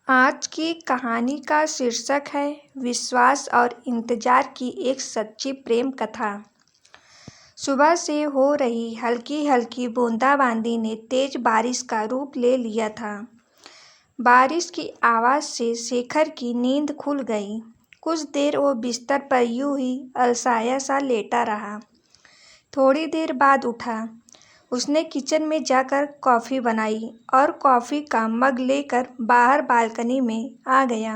आज की कहानी का शीर्षक है विश्वास और इंतजार की एक सच्ची प्रेम कथा। सुबह से हो रही हल्की हल्की बूंदाबांदी ने तेज बारिश का रूप ले लिया था। बारिश की आवाज़ से शेखर की नींद खुल गई। कुछ देर वो बिस्तर पर यूं ही अलसाया सा लेटा रहा। थोड़ी देर बाद उठा। उसने किचन में जाकर कॉफ़ी बनाई और कॉफ़ी का मग लेकर बाहर बालकनी में आ गया।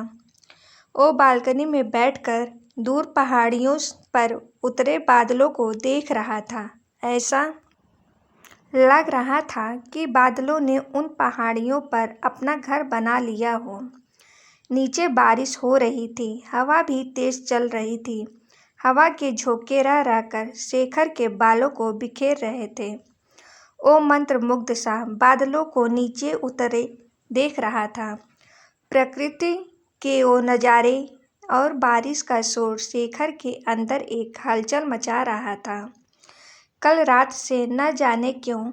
वो बालकनी में बैठकर दूर पहाड़ियों पर उतरे बादलों को देख रहा था। ऐसा लग रहा था कि बादलों ने उन पहाड़ियों पर अपना घर बना लिया हो। नीचे बारिश हो रही थी, हवा भी तेज चल रही थी। हवा के झोंके रह रहकर शेखर के बालों को बिखेर रहे थे। वो मंत्रमुग्ध सा बादलों को नीचे उतरे देख रहा था। प्रकृति के वो नज़ारे और बारिश का शोर शेखर के अंदर एक हलचल मचा रहा था। कल रात से न जाने क्यों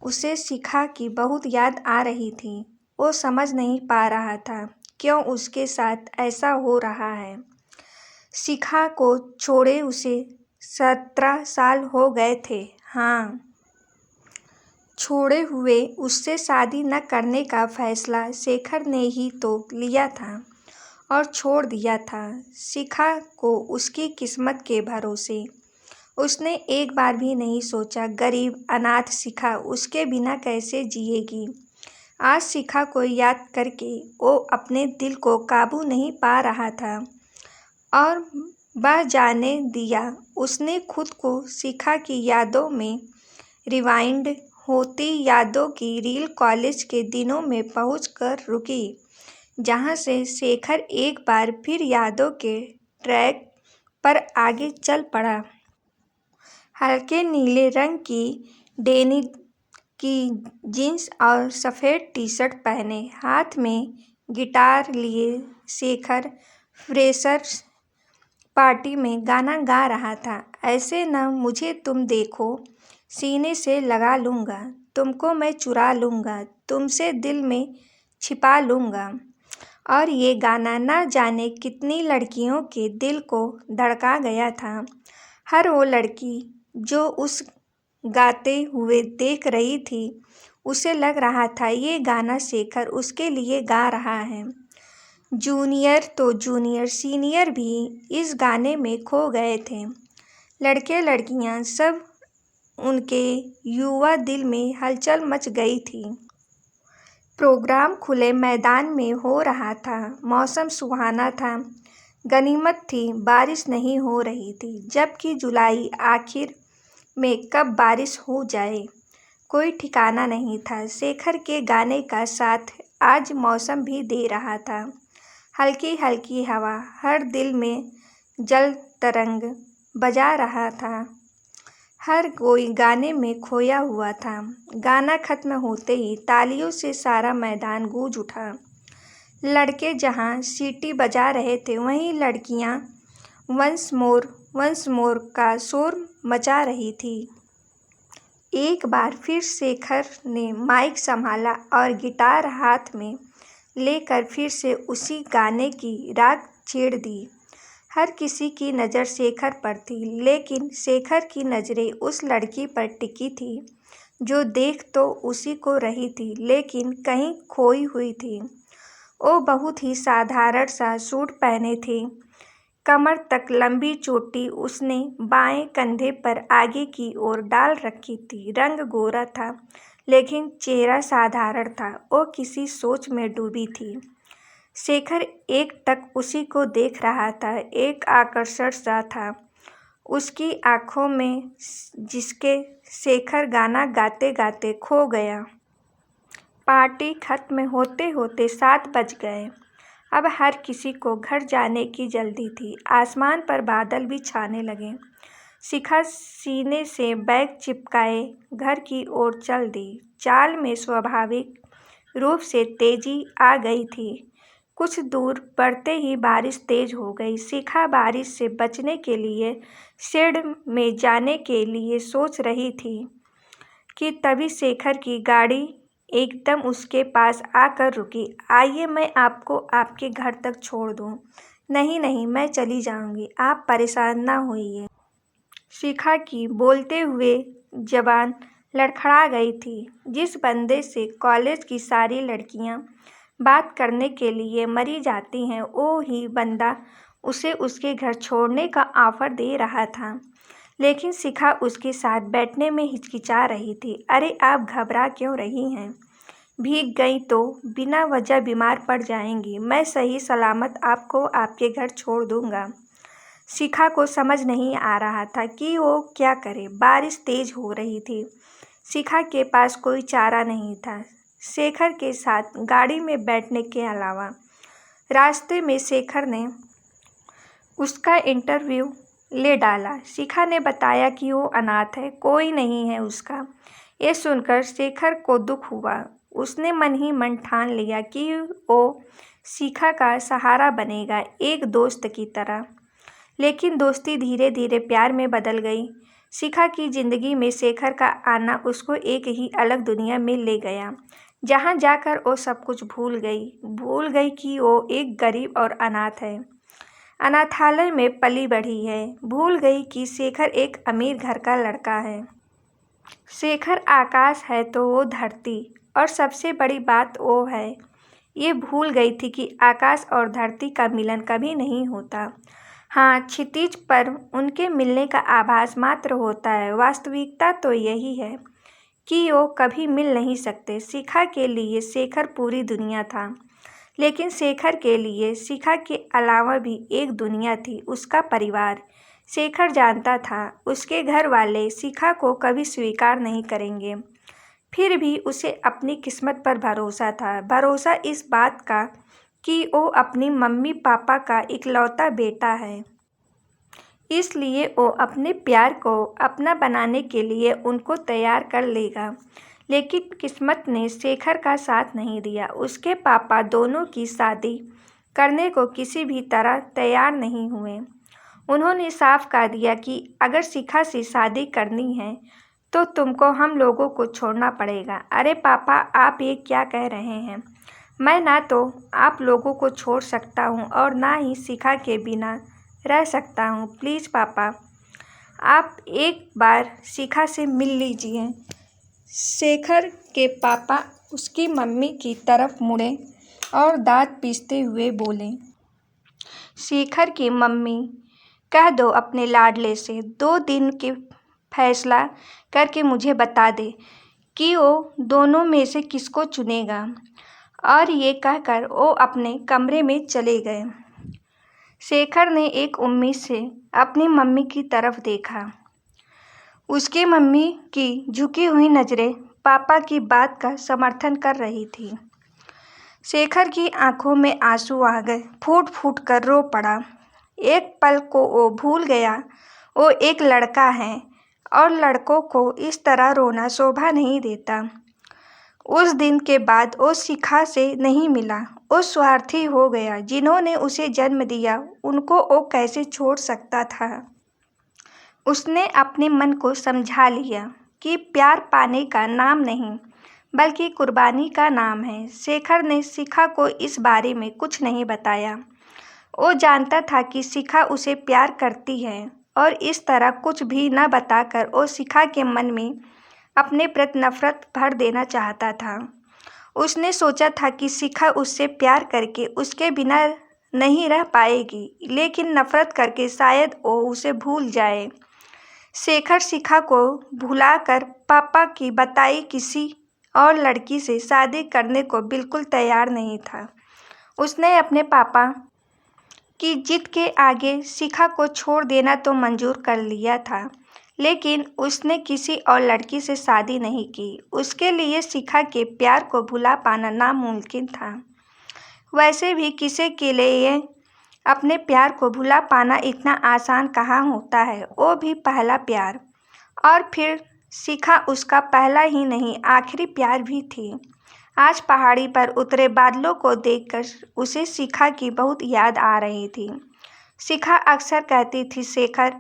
उसे शिखा की बहुत याद आ रही थी। वो समझ नहीं पा रहा था क्यों उसके साथ ऐसा हो रहा है। शिखा को छोड़े उसे 17 साल हो गए थे। हाँ, छोड़े हुए उससे शादी न करने का फैसला शेखर ने ही तो लिया था और छोड़ दिया था शिखा को उसकी किस्मत के भरोसे। उसने एक बार भी नहीं सोचा गरीब अनाथ शिखा उसके बिना कैसे जिएगी। आज शिखा को याद करके वो अपने दिल को काबू नहीं पा रहा था और बह जाने दिया। उसने खुद को शिखा की यादों में रिवाइंड होती यादों की रील कॉलेज के दिनों में पहुंचकर रुकी, जहां से शेखर एक बार फिर यादों के ट्रैक पर आगे चल पड़ा। हल्के नीले रंग की डेनिम की जीन्स और सफ़ेद टी-शर्ट पहने, हाथ में गिटार लिए शेखर फ्रेशर्स पार्टी में गाना गा रहा था। ऐसे न मुझे तुम देखो, सीने से लगा लूँगा, तुमको मैं चुरा लूँगा, तुमसे दिल में छिपा लूँगा। और ये गाना न जाने कितनी लड़कियों के दिल को धड़का गया था। हर वो लड़की जो उस गाते हुए देख रही थी, उसे लग रहा था ये गाना शेखर उसके लिए गा रहा है। जूनियर तो जूनियर, सीनियर भी इस गाने में खो गए थे। लड़के लड़कियां सब उनके युवा दिल में हलचल मच गई थी। प्रोग्राम खुले मैदान में हो रहा था। मौसम सुहाना था। गनीमत थी बारिश नहीं हो रही थी, जबकि जुलाई आखिर में कब बारिश हो जाए कोई ठिकाना नहीं था। शेखर के गाने का साथ आज मौसम भी दे रहा था। हल्की हल्की हवा हर दिल में जल तरंग बजा रहा था। हर कोई गाने में खोया हुआ था। गाना खत्म होते ही तालियों से सारा मैदान गूंज उठा। लड़के जहां सीटी बजा रहे थे, वहीं लड़कियां वंस मोर का शोर मचा रही थी। एक बार फिर शेखर ने माइक संभाला और गिटार हाथ में लेकर फिर से उसी गाने की राग छेड़ दी। हर किसी की नज़र शेखर पर थी, लेकिन शेखर की नज़रें उस लड़की पर टिकी थी जो देख तो उसी को रही थी, लेकिन कहीं खोई हुई थी। वो बहुत ही साधारण सा सूट पहने थी, कमर तक लंबी चोटी उसने बाएं कंधे पर आगे की ओर डाल रखी थी। रंग गोरा था, लेकिन चेहरा साधारण था। वो किसी सोच में डूबी थी। शेखर एकटक उसी को देख रहा था। एक आकर्षण सा था उसकी आंखों में, जिसके शेखर गाना गाते गाते खो गया। पार्टी खत्म होते होते 7 बज गए। अब हर किसी को घर जाने की जल्दी थी। आसमान पर बादल भी छाने लगे। शिखा सीने से बैग चिपकाए घर की ओर चल दी। चाल में स्वाभाविक रूप से तेजी आ गई थी। कुछ दूर बढ़ते ही बारिश तेज हो गई। शिखा बारिश से बचने के लिए शेड में जाने के लिए सोच रही थी कि तभी शेखर की गाड़ी एकदम उसके पास आकर रुकी। आइए मैं आपको आपके घर तक छोड़ दूँ। नहीं नहीं, मैं चली जाऊँगी, आप परेशान ना होइए। शिखा की बोलते हुए जबान लड़खड़ा गई थी। जिस बंदे से कॉलेज की सारी लड़कियां बात करने के लिए मरी जाती हैं, वो ही बंदा उसे उसके घर छोड़ने का ऑफर दे रहा था। लेकिन शिखा उसके साथ बैठने में हिचकिचा रही थी। अरे आप घबरा क्यों रही हैं? भीग गई तो बिना वजह बीमार पड़ जाएंगी। मैं सही सलामत आपको आपके घर छोड़ दूंगा। शिखा को समझ नहीं आ रहा था कि वो क्या करे। बारिश तेज हो रही थी। शिखा के पास कोई चारा नहीं था शेखर के साथ गाड़ी में बैठने के अलावा। रास्ते में शेखर ने उसका इंटरव्यू ले डाला। शिखा ने बताया कि वो अनाथ है, कोई नहीं है उसका। ये सुनकर शेखर को दुख हुआ। उसने मन ही मन ठान लिया कि वो शिखा का सहारा बनेगा, एक दोस्त की तरह। लेकिन दोस्ती धीरे धीरे प्यार में बदल गई। शिखा की जिंदगी में शेखर का आना उसको एक ही अलग दुनिया में ले गया, जहाँ जाकर वो सब कुछ भूल गई कि वो एक गरीब और अनाथ है, अनाथालय में पली बढ़ी है। भूल गई कि शेखर एक अमीर घर का लड़का है। शेखर आकाश है तो वो धरती, और सबसे बड़ी बात वो है, ये भूल गई थी कि आकाश और धरती का मिलन कभी नहीं होता। हाँ, क्षितिज पर उनके मिलने का आभास मात्र होता है। वास्तविकता तो यही है कि वो कभी मिल नहीं सकते। शिखा के लिए शेखर पूरी दुनिया था, लेकिन शेखर के लिए शिखा के अलावा भी एक दुनिया थी, उसका परिवार। शेखर जानता था उसके घर वाले शिखा को कभी स्वीकार नहीं करेंगे, फिर भी उसे अपनी किस्मत पर भरोसा था। भरोसा इस बात का कि वो अपनी मम्मी पापा का इकलौता बेटा है, इसलिए वो अपने प्यार को अपना बनाने के लिए उनको तैयार कर लेगा। लेकिन किस्मत ने शेखर का साथ नहीं दिया। उसके पापा दोनों की शादी करने को किसी भी तरह तैयार नहीं हुए। उन्होंने साफ कह दिया कि अगर शिखा से शादी करनी है तो तुमको हम लोगों को छोड़ना पड़ेगा। अरे पापा, आप ये क्या कह रहे हैं? मैं ना तो आप लोगों को छोड़ सकता हूँ और ना ही शिखा के बिना रह सकता हूँ। प्लीज़ पापा, आप एक बार शिखा से मिल लीजिए। शेखर के पापा उसकी मम्मी की तरफ मुड़े और दांत पीसते हुए बोले, शेखर की मम्मी, कह दो अपने लाडले से 2 दिन के फैसला करके मुझे बता दे कि वो दोनों में से किसको चुनेगा। और ये कहकर वो अपने कमरे में चले गए। शेखर ने एक उम्मीद से अपनी मम्मी की तरफ देखा। उसकी मम्मी की झुकी हुई नज़रें पापा की बात का समर्थन कर रही थी। शेखर की आंखों में आंसू आ गए, फूट फूट कर रो पड़ा। एक पल को वो भूल गया वो एक लड़का है और लड़कों को इस तरह रोना शोभा नहीं देता। उस दिन के बाद वो शिखा से नहीं मिला। वो स्वार्थी हो गया। जिन्होंने उसे जन्म दिया उनको वो कैसे छोड़ सकता था? उसने अपने मन को समझा लिया कि प्यार पाने का नाम नहीं बल्कि कुर्बानी का नाम है। शेखर ने शिखा को इस बारे में कुछ नहीं बताया। वो जानता था कि शिखा उसे प्यार करती है और इस तरह कुछ भी न बताकर वो शिखा के मन में अपने प्रति नफरत भर देना चाहता था। उसने सोचा था कि शिखा उससे प्यार करके उसके बिना नहीं रह पाएगी, लेकिन नफरत करके शायद वो उसे भूल जाए। शेखर शिखा को भुलाकर पापा की बताई किसी और लड़की से शादी करने को बिल्कुल तैयार नहीं था। उसने अपने पापा की जिद के आगे शिखा को छोड़ देना तो मंजूर कर लिया था, लेकिन उसने किसी और लड़की से शादी नहीं की। उसके लिए शिखा के प्यार को भुला पाना नामुमकिन था। वैसे भी किसी के लिए अपने प्यार को भुला पाना इतना आसान कहाँ होता है, वो भी पहला प्यार। और फिर शिखा उसका पहला ही नहीं आखिरी प्यार भी थी। आज पहाड़ी पर उतरे बादलों को देखकर उसे शिखा की बहुत याद आ रही थी। शिखा अक्सर कहती थी, शेखर,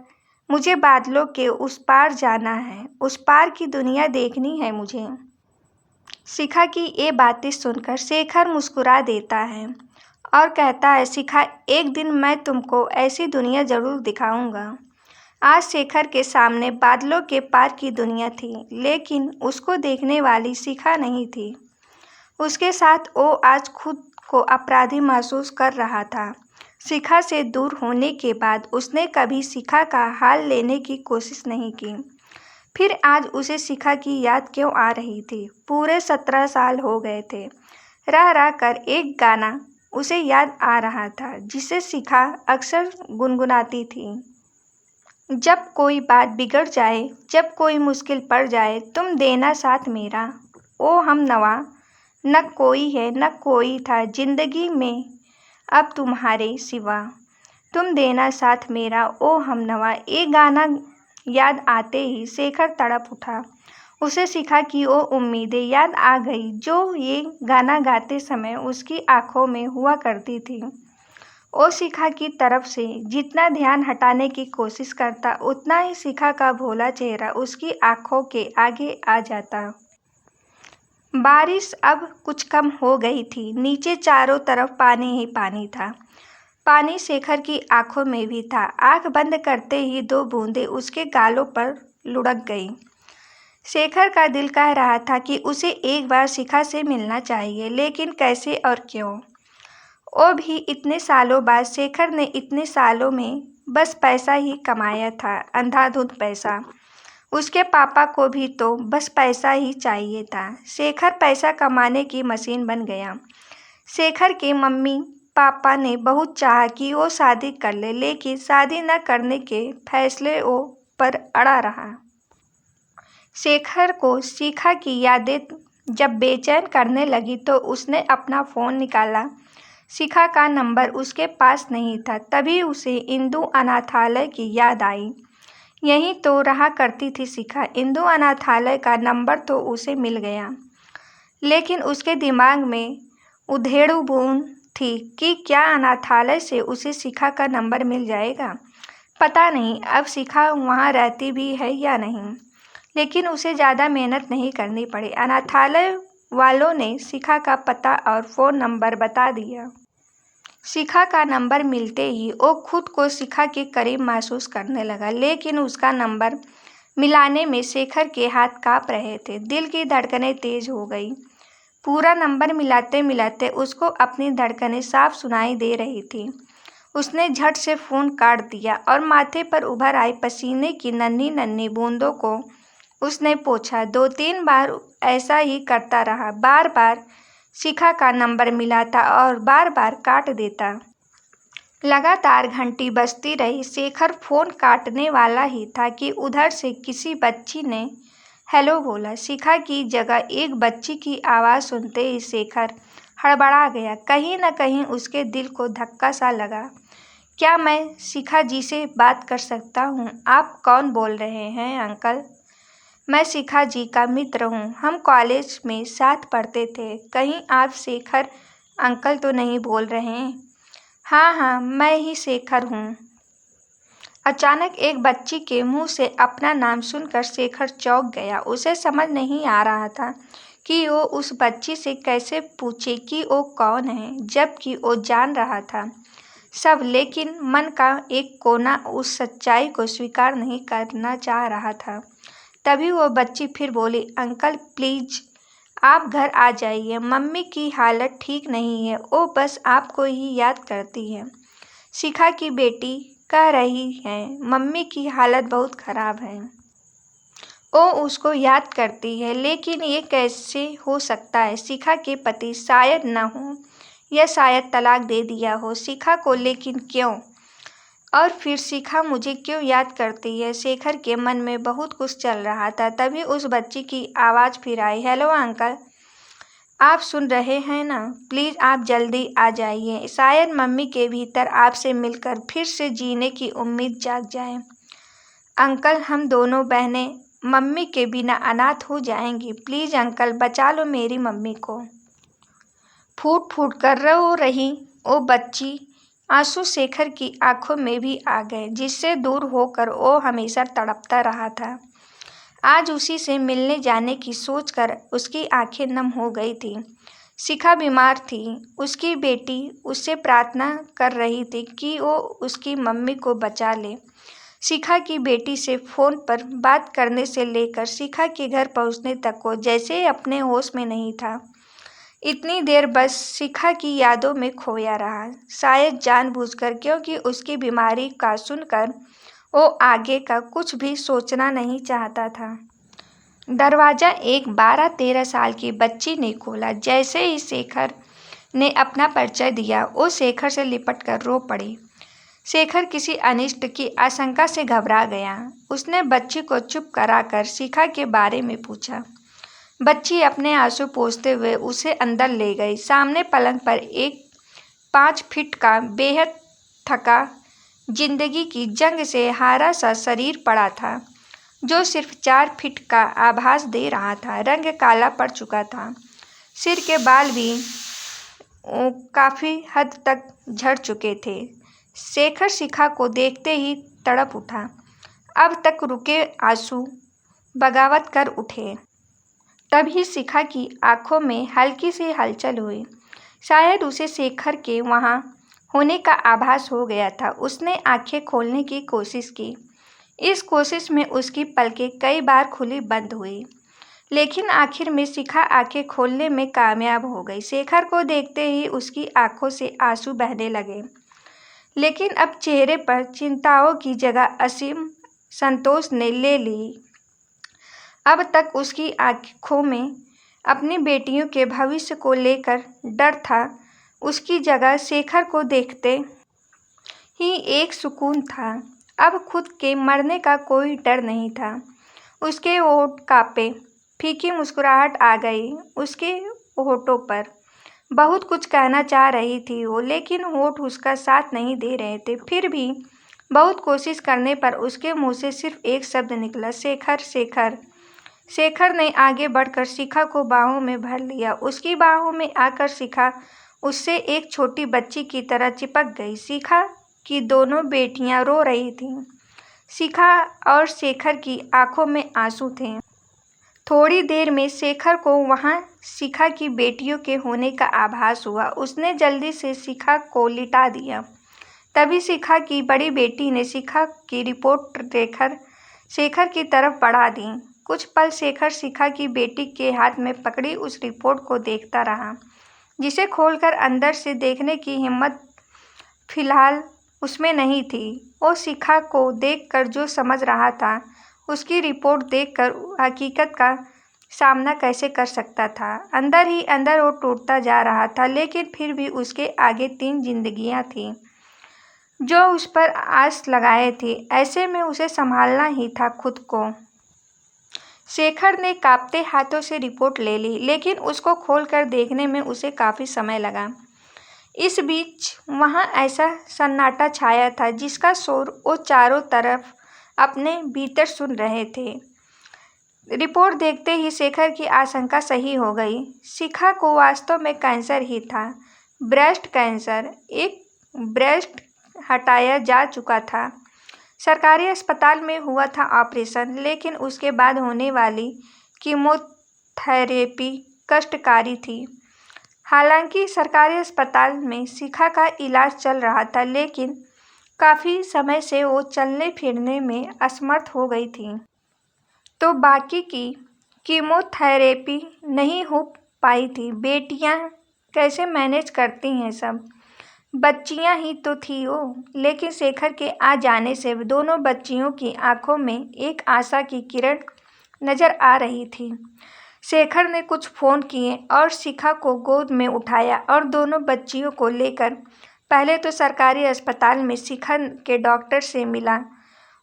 मुझे बादलों के उस पार जाना है, उस पार की दुनिया देखनी है मुझे। शिखा की ये बातें सुनकर शेखर मुस्कुरा देता है और कहता है, शिखा, एक दिन मैं तुमको ऐसी दुनिया ज़रूर दिखाऊंगा। आज शेखर के सामने बादलों के पार की दुनिया थी, लेकिन उसको देखने वाली शिखा नहीं थी। उसके साथ वो आज खुद को अपराधी महसूस कर रहा था। शिखा से दूर होने के बाद उसने कभी शिखा का हाल लेने की कोशिश नहीं की। फिर आज उसे शिखा की याद क्यों आ रही थी? पूरे 17 साल हो गए थे। रह रह कर एक गाना उसे याद आ रहा था, जिसे शिखा अक्सर गुनगुनाती थी। जब कोई बात बिगड़ जाए, जब कोई मुश्किल पड़ जाए, तुम देना साथ मेरा, ओ हमनवा। न कोई है, न कोई था जिंदगी में अब तुम्हारे सिवा। तुम देना साथ मेरा, ओ हमनवा। ये गाना याद आते ही शेखर तड़प उठा। उसे शिखा की वो उम्मीदें याद आ गई जो ये गाना गाते समय उसकी आंखों में हुआ करती थी। वो शिखा की तरफ से जितना ध्यान हटाने की कोशिश करता, उतना ही शिखा का भोला चेहरा उसकी आंखों के आगे आ जाता। बारिश अब कुछ कम हो गई थी। नीचे चारों तरफ पानी ही पानी था। पानी शेखर की आंखों में भी था। आंख बंद करते ही 2 बूंदें उसके गालों पर लुढ़क गईं। शेखर का दिल कह रहा था कि उसे एक बार शिखा से मिलना चाहिए, लेकिन कैसे और क्यों? वो भी इतने सालों बाद। शेखर ने इतने सालों में बस पैसा ही कमाया था, अंधाधुंध पैसा। उसके पापा को भी तो बस पैसा ही चाहिए था। शेखर पैसा कमाने की मशीन बन गया। शेखर के मम्मी पापा ने बहुत चाहा कि वो शादी कर ले, लेकिन शादी न करने के फैसले वो पर अड़ा रहा। शेखर को शिखा की यादें जब बेचैन करने लगी तो उसने अपना फ़ोन निकाला। शिखा का नंबर उसके पास नहीं था। तभी उसे इंदु अनाथालय की याद आई। यहीं तो रहा करती थी शिखा। इंदु अनाथालय का नंबर तो उसे मिल गया, लेकिन उसके दिमाग में उधेड़ू बूंद थी कि क्या अनाथालय से उसे शिखा का नंबर मिल जाएगा। पता नहीं अब शिखा वहाँ रहती भी है या नहीं, लेकिन उसे ज़्यादा मेहनत नहीं करनी पड़ी। अनाथालय वालों ने शिखा का पता और फ़ोन नंबर बता दिया। शिखा का नंबर मिलते ही वो खुद को शिखा के करीब महसूस करने लगा, लेकिन उसका नंबर मिलाने में शेखर के हाथ काँप रहे थे। दिल की धड़कनें तेज हो गई। पूरा नंबर मिलाते मिलाते उसको अपनी धड़कनें साफ सुनाई दे रही थी। उसने झट से फ़ोन काट दिया और माथे पर उभर आई पसीने की नन्ही नन्ही बूंदों को उसने पोंछा। 2-3 बार ऐसा ही करता रहा। बार बार शिखा का नंबर मिलाता और बार बार काट देता। लगातार घंटी बजती रही। शेखर फ़ोन काटने वाला ही था कि उधर से किसी बच्ची ने हेलो बोला। शिखा की जगह एक बच्ची की आवाज़ सुनते ही शेखर हड़बड़ा गया। कहीं न कहीं उसके दिल को धक्का सा लगा। क्या मैं शिखा जी से बात कर सकता हूँ? आप कौन बोल रहे हैं अंकल? मैं शिखा जी का मित्र हूँ। हम कॉलेज में साथ पढ़ते थे। कहीं आप शेखर अंकल तो नहीं बोल रहे हैं? हाँ हाँ, मैं ही शेखर हूँ। अचानक एक बच्ची के मुंह से अपना नाम सुनकर शेखर चौंक गया। उसे समझ नहीं आ रहा था कि वो उस बच्ची से कैसे पूछे कि वो कौन है, जबकि वो जान रहा था सब, लेकिन मन का एक कोना उस सच्चाई को स्वीकार नहीं करना चाह रहा था। तभी वो बच्ची फिर बोली, अंकल प्लीज़ आप घर आ जाइए। मम्मी की हालत ठीक नहीं है, वो बस आपको ही याद करती है। शिखा की बेटी कह रही है मम्मी की हालत बहुत ख़राब है, वो उसको याद करती है। लेकिन ये कैसे हो सकता है? शिखा के पति शायद न हो या शायद तलाक दे दिया हो शिखा को, लेकिन क्यों? और फिर शिखा मुझे क्यों याद करती है? शेखर के मन में बहुत कुछ चल रहा था। तभी उस बच्ची की आवाज़ फिर आई, हेलो अंकल, आप सुन रहे हैं ना? प्लीज़ आप जल्दी आ जाइए। शायद मम्मी के भीतर आपसे मिलकर फिर से जीने की उम्मीद जाग जाए। अंकल, हम दोनों बहनें मम्मी के बिना अनाथ हो जाएंगी। प्लीज़ अंकल, बचा लो मेरी मम्मी को। फूट फूट कर रो रही वो बच्ची, आंसू शेखर की आंखों में भी आ गए, जिससे दूर होकर वो हमेशा तड़पता रहा था। आज उसी से मिलने जाने की सोचकर उसकी आंखें नम हो गई थी। शिखा बीमार थी। उसकी बेटी उससे प्रार्थना कर रही थी कि वो उसकी मम्मी को बचा ले। शिखा की बेटी से फ़ोन पर बात करने से लेकर शिखा के घर पहुंचने तक वो जैसे अपने होश में नहीं था। इतनी देर बस शिखा की यादों में खोया रहा, शायद जानबूझकर, क्योंकि उसकी बीमारी का सुनकर वो आगे का कुछ भी सोचना नहीं चाहता था। दरवाज़ा एक 12-13 साल की बच्ची ने खोला। जैसे ही शेखर ने अपना परिचय दिया, वो शेखर से लिपट कर रो पड़ी। शेखर किसी अनिष्ट की आशंका से घबरा गया। उसने बच्ची को चुप कराकर शिखा के बारे में पूछा। बच्ची अपने आंसू पोंछते हुए उसे अंदर ले गई। सामने पलंग पर एक 5 फीट का बेहद थका, जिंदगी की जंग से हारा सा शरीर पड़ा था, जो सिर्फ 4 फीट का आभास दे रहा था। रंग काला पड़ चुका था। सिर के बाल भी काफ़ी हद तक झड़ चुके थे। शेखर शिखा को देखते ही तड़प उठा। अब तक रुके आंसू बगावत कर उठे। तभी शिखा की आंखों में हल्की सी हलचल हुई। शायद उसे शेखर के वहाँ होने का आभास हो गया था। उसने आंखें खोलने की कोशिश की। इस कोशिश में उसकी पलकें कई बार खुली बंद हुई, लेकिन आखिर में शिखा आंखें खोलने में कामयाब हो गई। शेखर को देखते ही उसकी आंखों से आंसू बहने लगे, लेकिन अब चेहरे पर चिंताओं की जगह असीम संतोष ने ले ली। अब तक उसकी आंखों में अपनी बेटियों के भविष्य को लेकर डर था। उसकी जगह शेखर को देखते ही एक सुकून था। अब खुद के मरने का कोई डर नहीं था। उसके होंठ कांपे, फीकी मुस्कुराहट आ गई उसके होठों पर। बहुत कुछ कहना चाह रही थी वो, लेकिन होठ उसका साथ नहीं दे रहे थे। फिर भी बहुत कोशिश करने पर उसके मुंह से सिर्फ एक शब्द निकला, शेखर, शेखर। शेखर ने आगे बढ़कर शिखा को बाहों में भर लिया। उसकी बाहों में आकर शिखा उससे एक छोटी बच्ची की तरह चिपक गई। शिखा की दोनों बेटियां रो रही थीं। शिखा और शेखर की आंखों में आंसू थे। थोड़ी देर में शेखर को वहां शिखा की बेटियों के होने का आभास हुआ। उसने जल्दी से शिखा को लिटा दिया। तभी शिखा की बड़ी बेटी ने शिखा की रिपोर्ट देकर शेखर की तरफ बढ़ा दी। कुछ पल शेखर शिखा की बेटी के हाथ में पकड़ी उस रिपोर्ट को देखता रहा, जिसे खोलकर अंदर से देखने की हिम्मत फिलहाल उसमें नहीं थी। वो शिखा को देखकर जो समझ रहा था, उसकी रिपोर्ट देखकर हकीकत का सामना कैसे कर सकता था। अंदर ही अंदर वो टूटता जा रहा था, लेकिन फिर भी उसके आगे 3 जिंदगियां थीं जो उस पर आस लगाए थे। ऐसे में उसे संभालना ही था खुद को। शेखर ने कांपते हाथों से रिपोर्ट ले ली, लेकिन उसको खोलकर देखने में उसे काफ़ी समय लगा। इस बीच वहाँ ऐसा सन्नाटा छाया था जिसका शोर वो चारों तरफ अपने भीतर सुन रहे थे। रिपोर्ट देखते ही शेखर की आशंका सही हो गई। शिखा को वास्तव में कैंसर ही था, ब्रेस्ट कैंसर। एक ब्रेस्ट हटाया जा चुका था। सरकारी अस्पताल में हुआ था ऑपरेशन, लेकिन उसके बाद होने वाली कीमोथेरेपी कष्टकारी थी। हालांकि सरकारी अस्पताल में शिखा का इलाज चल रहा था, लेकिन काफ़ी समय से वो चलने फिरने में असमर्थ हो गई थी। तो बाकी की कीमोथेरेपी नहीं हो पाई थी। बेटियां कैसे मैनेज करती हैं सब? बच्चियां ही तो थी वो। लेकिन शेखर के आ जाने से दोनों बच्चियों की आंखों में एक आशा की किरण नजर आ रही थी। शेखर ने कुछ फ़ोन किए और शिखा को गोद में उठाया और दोनों बच्चियों को लेकर पहले तो सरकारी अस्पताल में शिखा के डॉक्टर से मिला।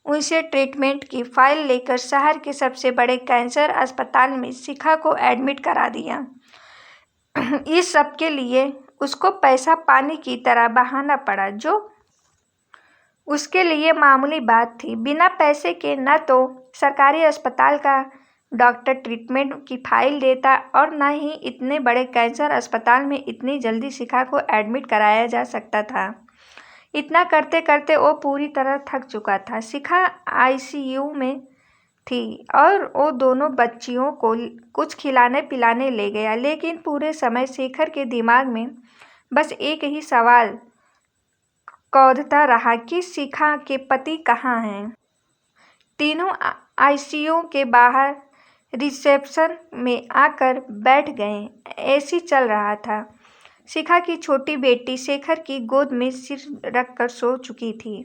उनसे ट्रीटमेंट की फाइल लेकर शहर के सबसे बड़े कैंसर अस्पताल में शिखा को एडमिट करा दिया। इस सब के लिए उसको पैसा पानी की तरह बहाना पड़ा, जो उसके लिए मामूली बात थी। बिना पैसे के न तो सरकारी अस्पताल का डॉक्टर ट्रीटमेंट की फाइल देता और न ही इतने बड़े कैंसर अस्पताल में इतनी जल्दी शिखा को एडमिट कराया जा सकता था। इतना करते करते वो पूरी तरह थक चुका था। शिखा आईसीयू में थी और वो दोनों बच्चियों को कुछ खिलाने पिलाने ले गया। लेकिन पूरे समय शेखर के दिमाग में बस एक ही सवाल कौंधता रहा कि शिखा के पति कहाँ हैं। तीनों आईसीयू के बाहर रिसेप्शन में आकर बैठ गए। एसी चल रहा था। शिखा की छोटी बेटी शेखर की गोद में सिर रखकर सो चुकी थी।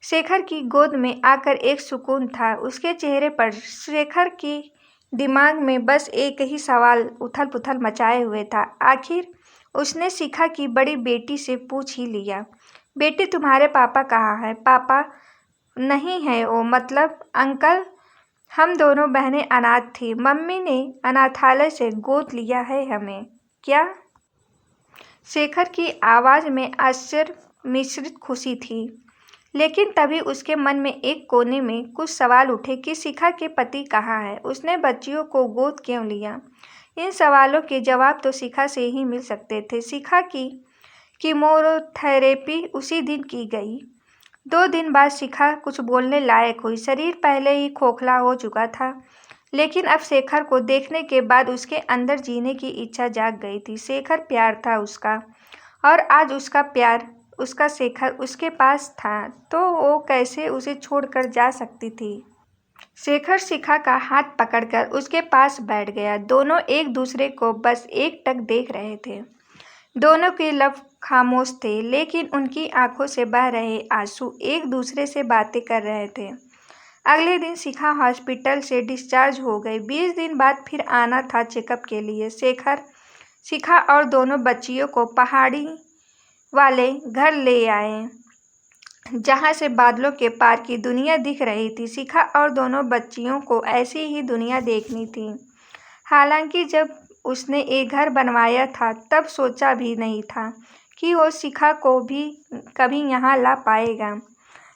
शेखर की गोद में आकर एक सुकून था उसके चेहरे पर। शेखर के दिमाग में बस एक ही सवाल उथल पुथल मचाए हुए था। आखिर उसने शिखा की बड़ी बेटी से पूछ ही लिया, बेटी तुम्हारे पापा कहाँ हैं? पापा नहीं है वो, मतलब अंकल। हम दोनों बहनें अनाथ थी। मम्मी ने अनाथालय से गोद लिया है हमें। क्या? शेखर की आवाज़ में आश्चर्य मिश्रित खुशी थी। लेकिन तभी उसके मन में एक कोने में कुछ सवाल उठे कि शिखा के पति कहाँ है? उसने बच्चियों को गोद क्यों लिया? इन सवालों के जवाब तो शिखा से ही मिल सकते थे। शिखा की कीमोथेरेपी उसी दिन की गई। 2 दिन बाद शिखा कुछ बोलने लायक हुई। शरीर पहले ही खोखला हो चुका था, लेकिन अब शेखर को देखने के बाद उसके अंदर जीने की इच्छा जाग गई थी। शेखर प्यार था उसका, और आज उसका प्यार, उसका शेखर उसके पास था, तो वो कैसे उसे छोड़कर जा सकती थी। शेखर शिखा का हाथ पकड़कर उसके पास बैठ गया। दोनों एक दूसरे को बस एकटक देख रहे थे। दोनों के लब खामोश थे, लेकिन उनकी आंखों से बह रहे आंसू एक दूसरे से बातें कर रहे थे। अगले दिन शिखा हॉस्पिटल से डिस्चार्ज हो गई। 20 दिन बाद फिर आना था चेकअप के लिए। शेखर शिखा और दोनों बच्चियों को पहाड़ी वाले घर ले आए, जहाँ से बादलों के पार की दुनिया दिख रही थी। शिखा और दोनों बच्चियों को ऐसी ही दुनिया देखनी थी। हालांकि जब उसने एक घर बनवाया था तब सोचा भी नहीं था कि वो शिखा को भी कभी यहाँ ला पाएगा।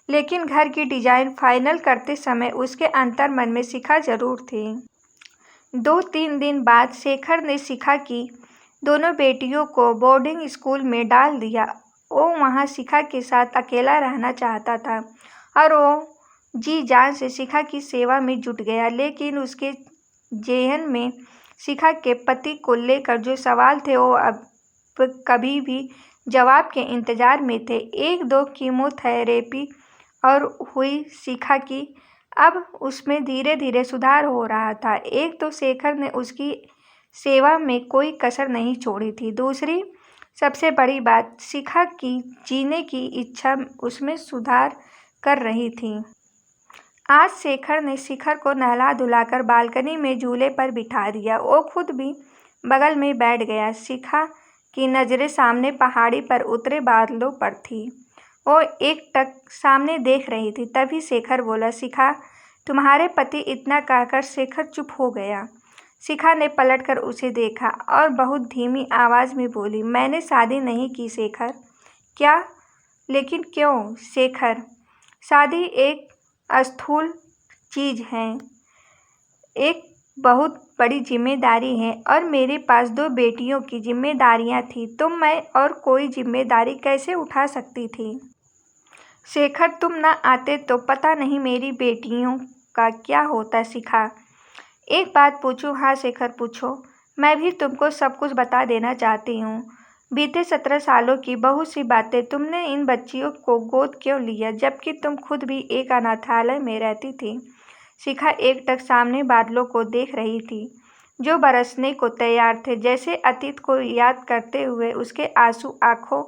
लेकिन घर की डिज़ाइन फाइनल करते समय उसके अंतर्मन में शिखा जरूर थी। 2-3 दिन बाद शेखर ने शिखा की दोनों बेटियों को बोर्डिंग स्कूल में डाल दिया। वो वहाँ शिखा के साथ अकेला रहना चाहता था और वो जी जान से शिखा की सेवा में जुट गया। लेकिन उसके जेहन में शिखा के पति को लेकर जो सवाल थे वो अब कभी भी जवाब के इंतजार में थे। 1-2 कीमोथेरेपी और हुई शिखा की। अब उसमें धीरे धीरे सुधार हो रहा था। एक तो शेखर ने उसकी सेवा में कोई कसर नहीं छोड़ी थी। दूसरी सबसे बड़ी बात, शिखा की जीने की इच्छा उसमें सुधार कर रही थी। आज शेखर ने शिखर को नहला धुलाकर बालकनी में झूले पर बिठा दिया। वो खुद भी बगल में बैठ गया। शिखा की नज़रें सामने पहाड़ी पर उतरे बादलों पर थी। वो एकटक सामने देख रही थी। तभी शेखर बोला, शिखा तुम्हारे पति। इतना कहकर शेखर चुप हो गया। शिखा ने पलटकर उसे देखा और बहुत धीमी आवाज़ में बोली, मैंने शादी नहीं की शेखर। क्या? लेकिन क्यों? शेखर, शादी एक स्थूल चीज़ है, एक बहुत बड़ी जिम्मेदारी है, और मेरे पास 2 बेटियों की जिम्मेदारियां थी। तो मैं और कोई जिम्मेदारी कैसे उठा सकती थी? शेखर, तुम न आते तो पता नहीं मेरी बेटियों का क्या होता। शिखा, एक बात पूछूं? हाँ शेखर, पूछो। मैं भी तुमको सब कुछ बता देना चाहती हूँ। बीते 17 सालों की बहुत सी बातें। तुमने इन बच्चियों को गोद क्यों लिया, जबकि तुम खुद भी एक अनाथालय में रहती थी? शिखा एकटक सामने बादलों को देख रही थी, जो बरसने को तैयार थे। जैसे अतीत को याद करते हुए उसके आंसू आंखों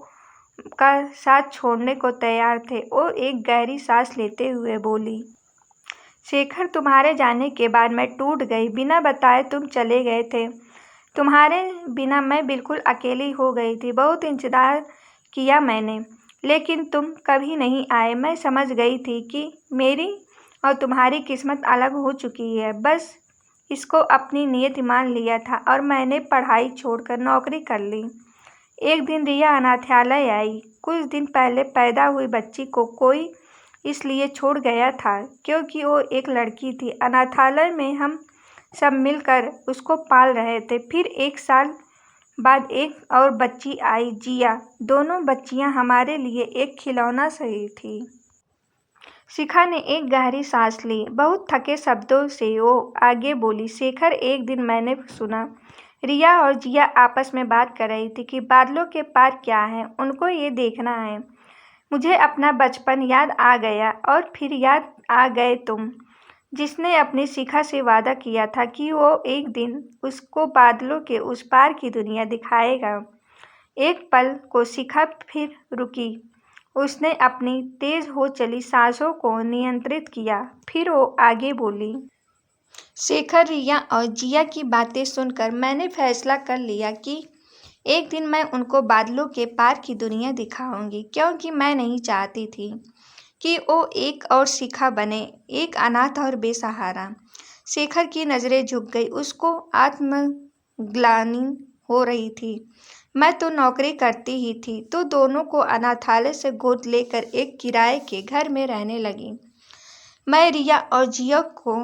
का साथ छोड़ने को तैयार थे। वो एक गहरी सांस लेते हुए बोली, शेखर, तुम्हारे जाने के बाद मैं टूट गई। बिना बताए तुम चले गए थे। तुम्हारे बिना मैं बिल्कुल अकेली हो गई थी। बहुत इंतजार किया मैंने, लेकिन तुम कभी नहीं आए। मैं समझ गई थी कि मेरी और तुम्हारी किस्मत अलग हो चुकी है। बस इसको अपनी नियति मान लिया था और मैंने पढ़ाई छोड़कर नौकरी कर ली। एक दिन रिया अनाथालय आई। कुछ दिन पहले पैदा हुई बच्ची को कोई इसलिए छोड़ गया था क्योंकि वो एक लड़की थी। अनाथालय में हम सब मिलकर उसको पाल रहे थे। फिर 1 साल बाद एक और बच्ची आई, जिया। दोनों बच्चियां हमारे लिए एक खिलौना सही थी। शिखा ने एक गहरी सांस ली। बहुत थके शब्दों से वो आगे बोली, शेखर, एक दिन मैंने सुना रिया और जिया आपस में बात कर रही थी कि बादलों के पार क्या है, उनको ये देखना है। मुझे अपना बचपन याद आ गया और फिर याद आ गए तुम, जिसने अपनी शिखा से वादा किया था कि वो एक दिन उसको बादलों के उस पार की दुनिया दिखाएगा। एक पल को शिखा फिर रुकी। उसने अपनी तेज हो चली सांसों को नियंत्रित किया। फिर वो आगे बोली, शेखर, रिया और जिया की बातें सुनकर मैंने फैसला कर लिया कि एक दिन मैं उनको बादलों के पार की दुनिया दिखाऊंगी, क्योंकि मैं नहीं चाहती थी कि वो एक और शिखा बने, एक अनाथ और बेसहारा। शेखर की नज़रें झुक गई। उसको आत्मग्लानि हो रही थी। मैं तो नौकरी करती ही थी, तो दोनों को अनाथालय से गोद लेकर एक किराए के घर में रहने लगी। मैं रिया और जिया को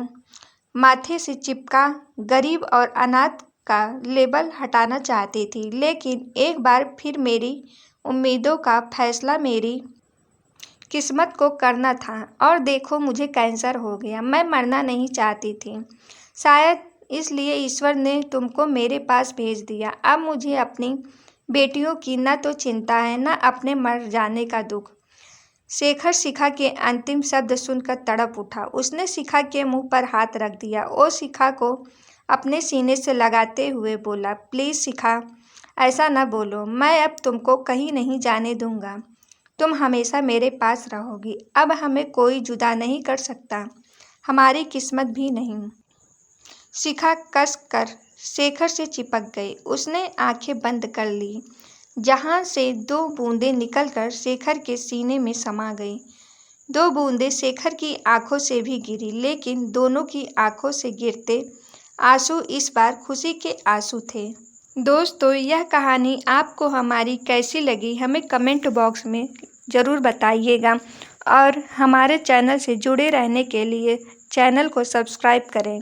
माथे से चिपका गरीब और अनाथ का लेबल हटाना चाहती थी, लेकिन एक बार फिर मेरी उम्मीदों का फैसला मेरी किस्मत को करना था। और देखो, मुझे कैंसर हो गया। मैं मरना नहीं चाहती थी, शायद इसलिए ईश्वर ने तुमको मेरे पास भेज दिया। अब मुझे अपनी बेटियों की न तो चिंता है, न अपने मर जाने का दुख। शेखर शिखा के अंतिम शब्द सुनकर तड़प उठा। उसने शिखा के मुंह पर हाथ रख दिया। वो शिखा को अपने सीने से लगाते हुए बोला, प्लीज़ शिखा, ऐसा न बोलो। मैं अब तुमको कहीं नहीं जाने दूंगा। तुम हमेशा मेरे पास रहोगी। अब हमें कोई जुदा नहीं कर सकता, हमारी किस्मत भी नहीं। शिखा कस कर शेखर से चिपक गई। उसने आंखें बंद कर ली, जहां से 2 बूंदें निकलकर शेखर के सीने में समा गई। 2 बूंदें शेखर की आंखों से भी गिरी, लेकिन दोनों की आंखों से गिरते आंसू इस बार खुशी के आंसू थे। दोस्तों, यह कहानी आपको हमारी कैसी लगी, हमें कमेंट बॉक्स में ज़रूर बताइएगा और हमारे चैनल से जुड़े रहने के लिए चैनल को सब्सक्राइब करें।